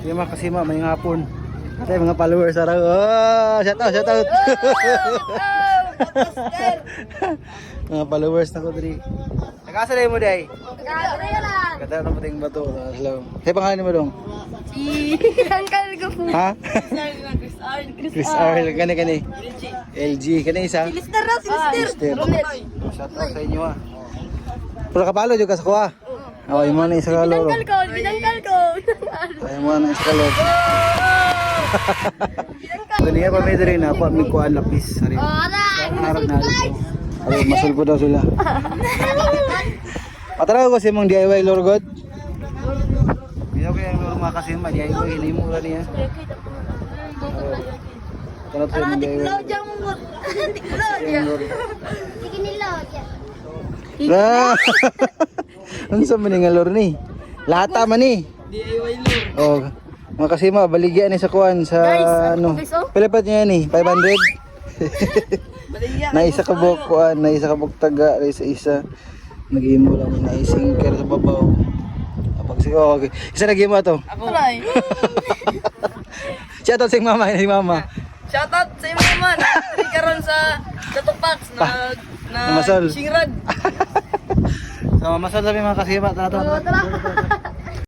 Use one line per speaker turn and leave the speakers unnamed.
Yung mga kasima, may hapon. At mga followers araw. Oh, shout out, shout out. Mga followers na ko diri. Nakasalay mo day. Kata na pating bato. Hello. Say pangalan mo dong.
Si Uncle ko po.
Ha?
Chris
Chris R. Kani. LG. Kani isa.
Lister na, si Lister.
Shout out sa inyo ah. Pula ka palo juga sa kuha. Oh, yung mga na isa ka loro.
Binangkal ko.
Ay mo na isa ka loro. Kaniya pa may diri na ako mi kuan lapis. Sari. Harap na dito. Ay masulpo daw sila. Patara ko si mong DIY loro god. Biyo kay loro mga kasima DIY hinimo ra niya. Kalau sa mong DIY. Lah. Ang sa maning loro ni. Lata man ni.
DIY lure.
Oh. Mga kasima, baligyan ni sa kuan sa ano. Pilipat niya ni 500. Na isa ka buk kuan, na isa ka buk taga, na isa. Nagimo lang na isingker sa babaw. Apag sigo, okay. Isa nagimo to.
Ako. Aray.
Shout out sa mama, ni mama.
Shoutout sa imo naman. Karon sa Datopax na
Masol.
fishing rod.
So, masal sabi mga kasima, tara.
Tara.